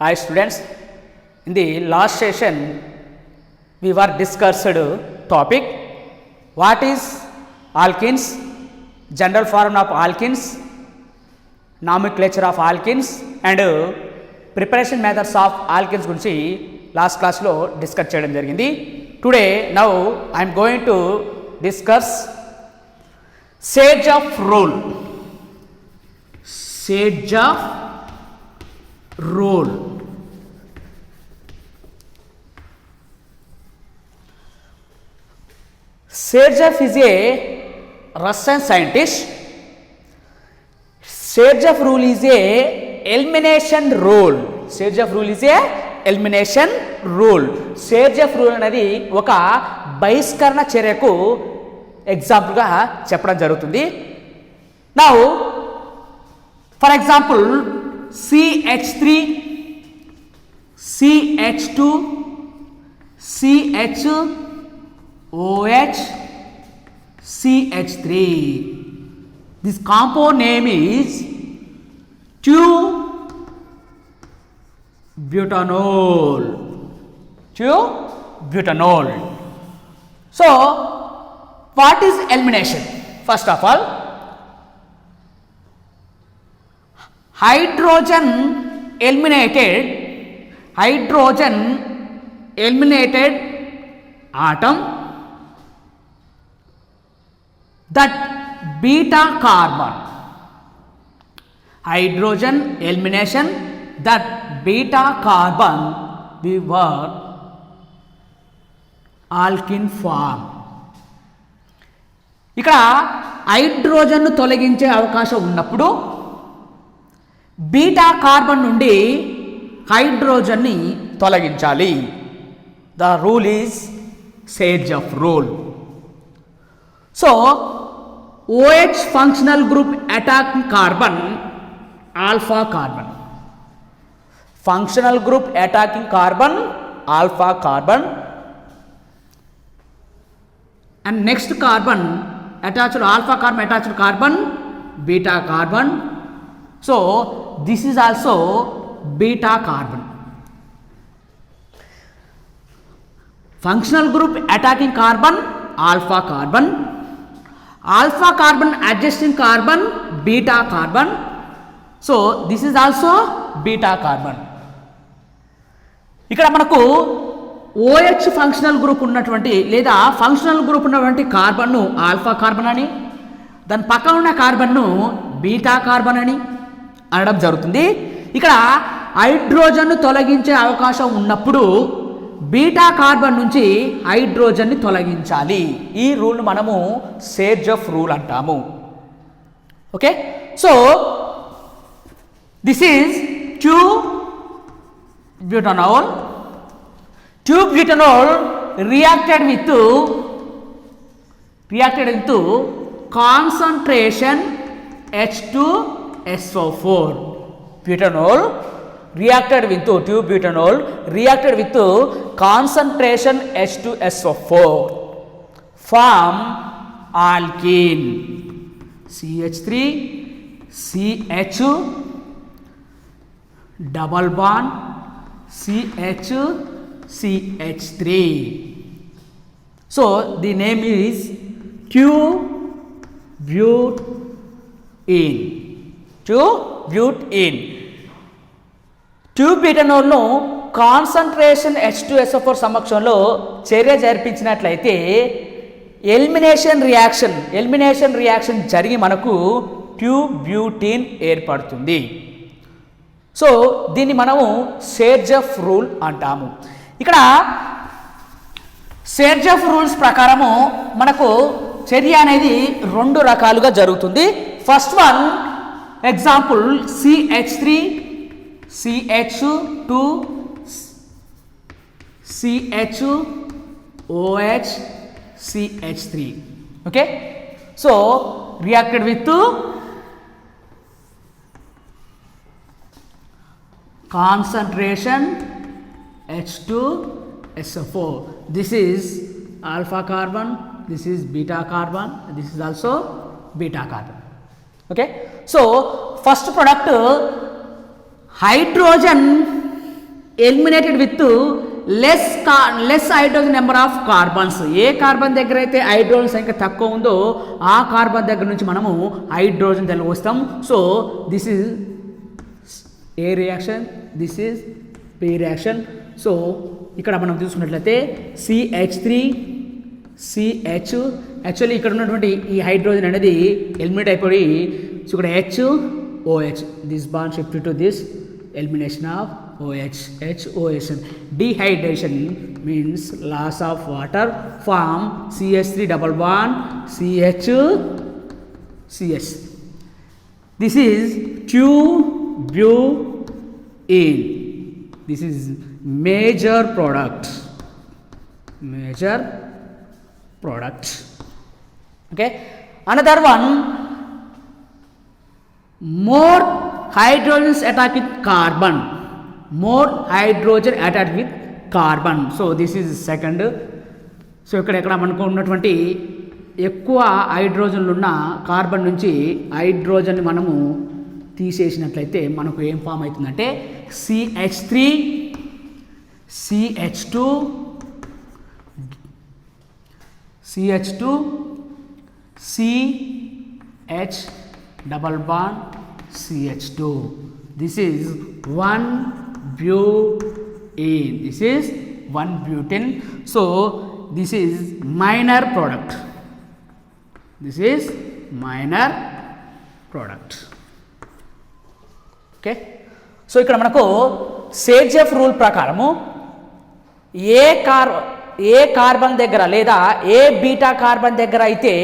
Hi students, in the last session we were discussed topic what is alkenes, general formula of alkenes, nomenclature of alkenes and preparation methods of alkenes గురించి last క్లాస్లో discuss చేయడం జరిగింది. Today now I'm going to discuss Saytzeff rule. Sage of role. Sage is a Russian scientist. Sage of rule is a elimination rule. Sage of rule is a elimination rule. Sage of rule అనేది ఒక బహిష్కరణ చర్యకు ఎగ్జాంపుల్గా చెప్పడం జరుగుతుంది. Now for example, CH3, CH2, CHOH, CH3. This compound name is 2-butanol. 2-butanol. So, what is elimination? First of all, hydrogen eliminated atom that beta carbon. Hydrogen elimination that beta carbon we were alkene form. ఇక్కడ హైడ్రోజన్ను తొలగించే అవకాశం ఉన్నప్పుడు beta carbon నుండి హైడ్రోజన్ని తొలగించాలి. The rule is Saytzeff rule. So OH functional group attacking carbon alpha carbon. Functional group attacking carbon alpha carbon and next carbon attached alpha carbon attached carbon beta carbon. So this is also beta carbon. Functional group attacking carbon alpha carbon. Alpha carbon adjacent carbon beta carbon. So this is also beta carbon. ఇక్కడ మనకు OH functional group ఉన్నటువంటి లేదా functional group ఉన్నటువంటి కార్బన్ను alpha carbon అని, దాని పక్కన ఉన్న కార్బన్ను beta carbon అని అనడం జరుగుతుంది. ఇక్కడ హైడ్రోజన్ను తొలగించే అవకాశం ఉన్నప్పుడు బీటా కార్బన్ నుంచి హైడ్రోజన్ని తొలగించాలి. ఈ రూల్ను మనము సేజ్ ఆఫ్ రూల్ అంటాము. Okay, so this is 2-butanol. 2-butanol reacted with concentration H2SO4. Butanol reacted with 2-butanol reacted with concentration H2SO4 form alkene. CH3 CH double bond CH CH3. So the name is 2-butene. 2-butene. 2-butanolను concentration H2SO4 సమక్షంలో చర్య జరిపించినట్లయితే elimination reaction జరిగి మనకు 2-butene ఏర్పడుతుంది. So దీన్ని మనము Sage of rule అంటాము. ఇక్కడ సేజ్ ఆఫ్ రూల్స్ ప్రకారము మనకు చర్య అనేది రెండు రకాలుగా జరుగుతుంది. First one example CH3 CH2 CHOH CH3. Okay, so reacted with concentration H2SO4. This is alpha carbon, this is beta carbon, this is also beta carbon. Okay, so first product hydrogen eliminated with less hydrogen number of carbons. A carbon దగ్గర అయితే hydrogen సంఖ్య తక్కువ ఉందో ఆ carbon దగ్గర నుంచి మనము hydrogen వస్తాం. So this is A reaction, this is B reaction. So ఇక్కడ మనం చూసుకున్నట్లయితే CH3 CH, యాక్చువల్లీ ఇక్కడ ఉన్నటువంటి ఈ హైడ్రోజన్ అనేది ఎలిమినేట్ అయిపోయి సో ఇక్కడ HOH, this bond shift to this, elimination of OH, HOH. Dehydration means loss of water, form CH3 double bond CH. This is tubulin. This is major product. Okay, another one, more hydrogens attack with carbon. More hydrogen attacked with carbon. So this is second. So ఇక్కడ మనకు ఉన్నటువంటి ఎక్కువ హైడ్రోజన్లు ఉన్న carbon నుంచి hydrogen మనము తీసేసినట్లయితే మనకు ఏం form అవుతుందంటే CH3 CH2 CH double bond CH2. This is 1-butene. This is 1-butene. So this is minor product. This is minor product. Okay. So ఇక్కడ మనకు సేడ్జెఫ్ రూల్ ప్రకారము ఏ కార్బన్ దగ్గర లేదా ఏ బీటా కార్బన్ దగ్గర అయితే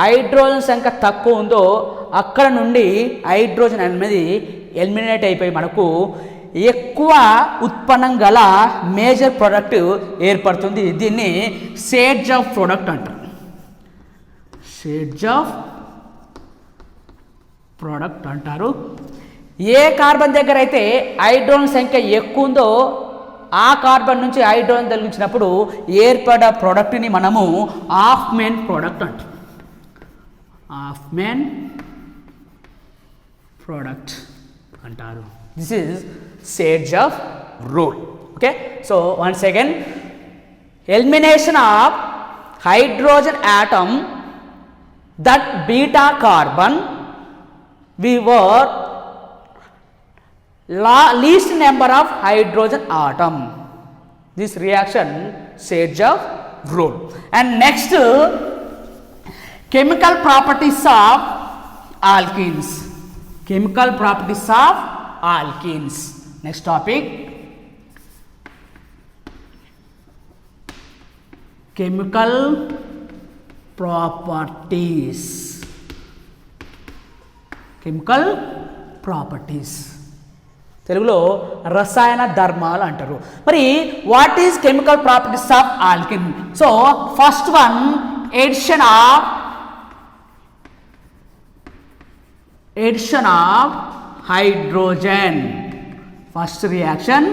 హైడ్రోజన్ సంఖ్య తక్కువ ఉందో అక్కడ నుండి హైడ్రోజన్ అనేది ఎలిమినేట్ అయిపోయి మనకు ఎక్కువ ఉత్పన్నం గల మేజర్ ప్రోడక్ట్ ఏర్పడుతుంది. దీన్ని షేడ్స్ ఆఫ్ ప్రోడక్ట్ అంటారు. షేడ్స్ ఆఫ్ ప్రోడక్ట్ అంటారు. ఏ కార్బన్ దగ్గర అయితే హైడ్రోజన్ సంఖ్య ఎక్కువ ఉందో ఆ కార్బన్ నుంచి హైడ్రోజన్ తొలగించినప్పుడు ఏర్పడే ప్రోడక్ట్ని మనము హాఫ్ మెయిన్ ప్రోడక్ట్ అంటాం. హాఫ్ మెయిన్ ప్రోడక్ట్ అంటారు. This is shades of rule. Okay, so once again, elimination of hydrogen atom that beta carbon we were least number of hydrogen atom. This reaction shades of rule. And next, chemical properties of alkenes. Chemical properties of alkenes. Next topic, chemical properties. Chemical properties. తెలుగులో రసాయన ధర్మాలు అంటారు. మరి what is chemical properties of alkene? So first one, addition of hydrogen. First reaction,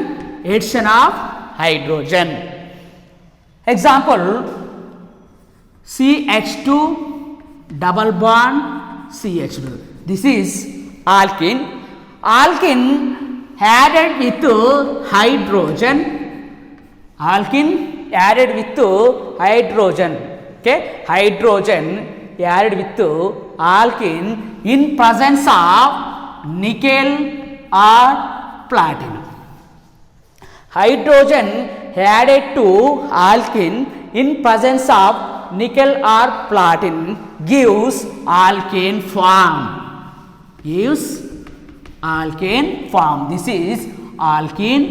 addition of hydrogen. Example, CH2 double bond CH2. This is alkene. Alkene added with hydrogen. Alkene added with hydrogen. Okay, hydrogen added with alkene in presence of nickel or platinum. Hydrogen added to alkene in presence of nickel or platinum gives alkane form. Gives alkane form. This is alkene.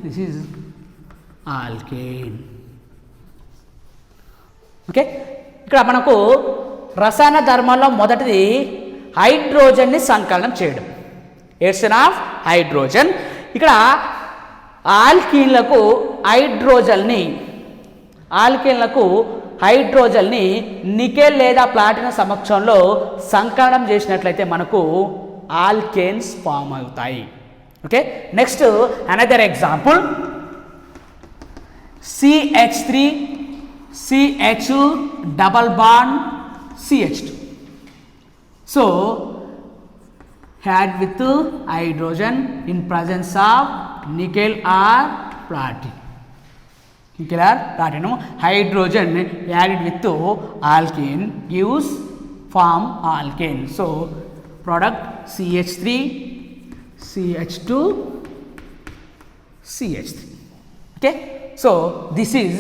This is alkane. Okay, ఇక్కడ మనకు రసాయన ధర్మాల్లో మొదటిది హైడ్రోజన్ని సంకలనం చేయడం, addition of hydrogen. ఇక్కడ ఆల్కీన్లకు హైడ్రోజన్ని nickel లేదా platinum సమక్షంలో సంకలనం చేసినట్లయితే మనకు ఆల్కేన్స్ ఫామ్ అవుతాయి. Okay, next another example, CH3 CH double bond CH2. So added with hydrogen in presence of nickel or platinum. Nickel or platinum. Hydrogen added with alkene gives form alkane. So product CH3, CH2, CH3. Okay. So this is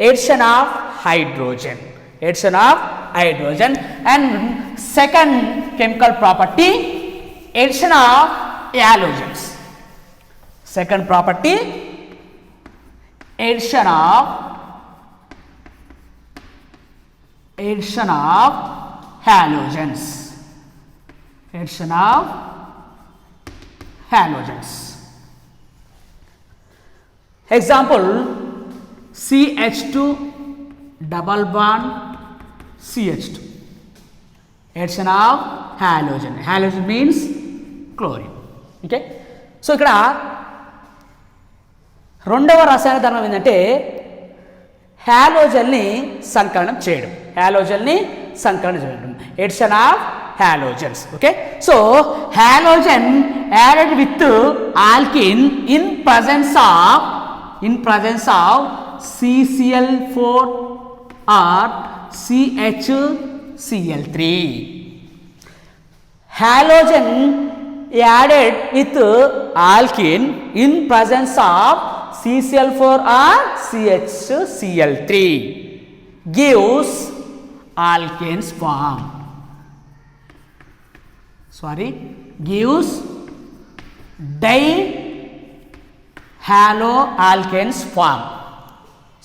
addition of hydrogen. Addition of hydrogen. And second chemical property, addition of halogens. Second property, addition of halogens. Addition of halogens. Example, CH2 double bond CH2. Addition of halogen. Halogen means chlorine. Okay. So ఇక్కడ రెండవ రసాయన ధర్మం ఏంటంటే హ్యాలోజన్ని సంకలనం చేయడం. హ్యాలోజన్ని సంకలనం చేయడం. Addition of halogens. Okay. So halogen added with alkene in presence of CCl4 or CHCl3. Halogen added with alkene in presence of CCl4 or CHCl3 gives alkanes form. Gives dihaloalkanes form.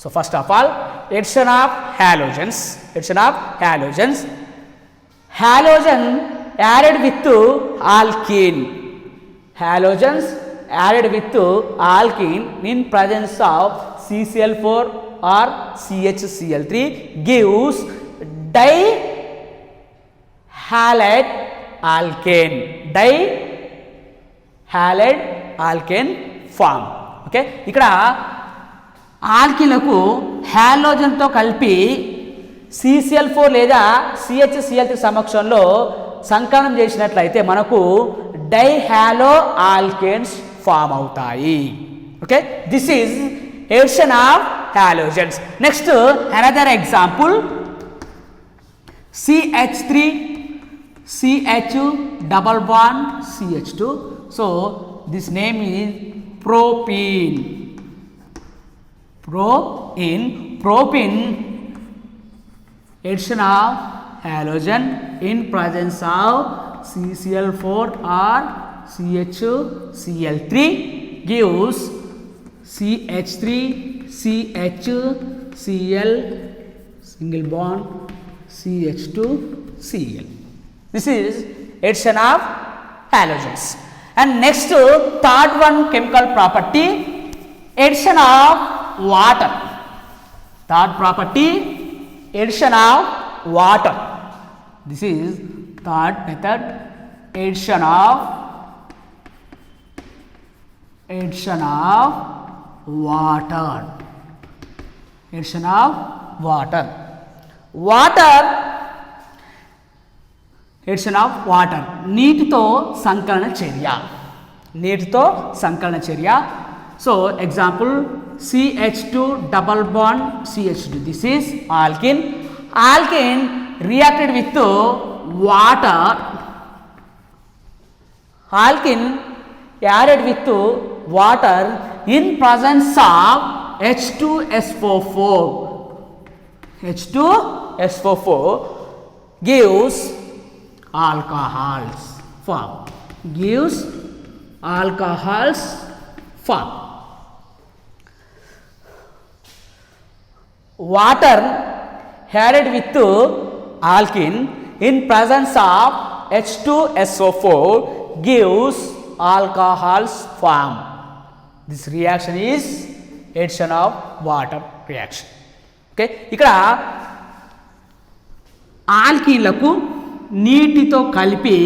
So first of all, addition of halogens. Halogen added with alkene. Halogens added with alkene in presence of CCl4 or CHCl3 gives dihalide alkane. Dihalide alkane form. Okay. ఇక్కడ ఆల్కిన్లకు హ్యాలోజన్తో కలిపి CCl4 లేదా CHCl3 సమక్షంలో సంకలనం చేసినట్లయితే మనకు dihaloalkanes form అవుతాయి. Okay. This is addition of halogens. Next another example, CH3 CH double bond CH2. So this name is propene. Propene addition of halogen in presence of CCl4 or CHCl3 gives CH3 CHCl single bond CH2 Cl. This is addition of halogens. And next, third one chemical property, addition of water. Third property, addition of water. This is third method, addition of water. Addition of water. Addition of water. నీటితో సంకలన చర్య. So example, CH2 double bond CH2. This is alkene. Alkene reacted with water. Alkene added with water in presence of H2SO4. H2SO4 gives alcohols form. Water added with alkene in presence of H2SO4 gives alcohols form. This reaction is addition of water reaction. Okay. ఇక్కడ ఆల్కీన్లకు నీటితో కలిపి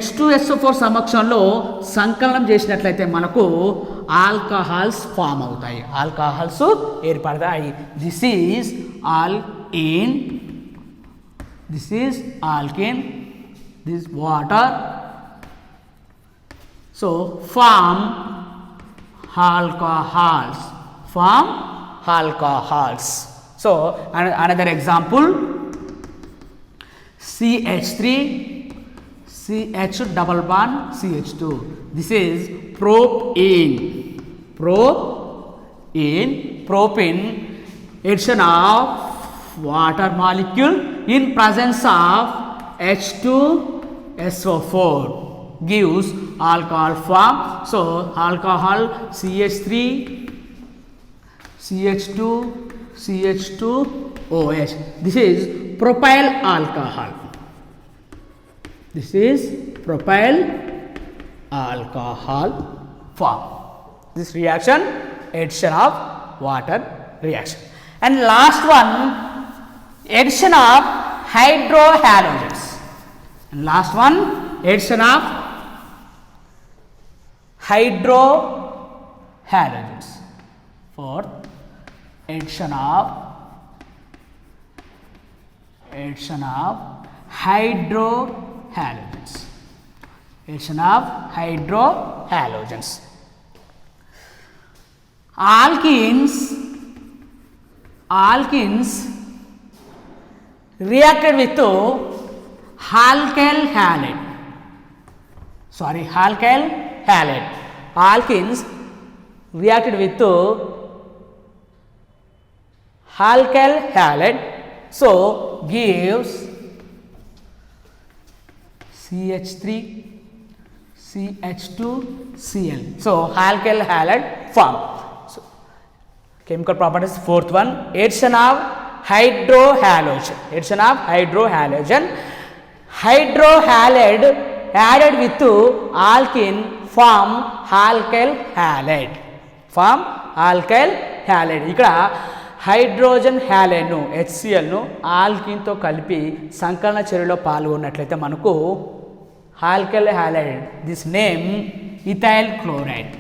H2SO4 సమక్షంలో సంకలనం చేసినట్లయితే మనకు alcohols form అవుతాయి. Alcohols ఏర్పడతాయి. This is alkane, this is alkane, this water, So form alcohols. Form alcohols. So another example, CH3, CH double bond CH2. This is propene. Propene, addition of water molecule in presence of H2SO4 gives alcohol form. So alcohol CH3, CH2, CH2OH. This is propyl alcohol. This is propyl alcohol form. This reaction, addition of water reaction. And last one, addition of hydrohalogens. And last one, addition of hydrohalogens. Fourth, addition of hydrohalogens. Addition of hydrohalogens. Alkenes reacted with alkyl halide. Alkenes reacted with alkyl halide, so gives CH3, CH2Cl. So alkyl halide form. So chemical properties, fourth one, addition of hydrohalogen. Hydrohalide added with alkene form alkyl halide. ఇక్కడ hydrogen హ్యాలైడ్ను HClను ఆల్కిన్తో కలిపి సంకలన చర్యలో పాల్గొన్నట్లయితే మనకు alkyl halide, this name ethyl chloride.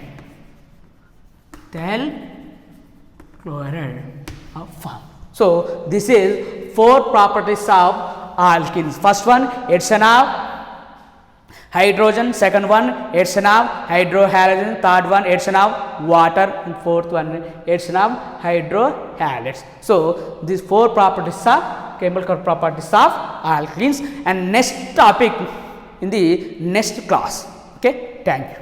Form. So this is 4 properties of alkenes. First one, addition of hydrogen. Second one, addition of hydrohalogen. Third one, addition of water. And fourth one, addition of hydrohalides. So these 4 properties are chemical properties of alkenes. And next topic in the next class. Okay, thank you.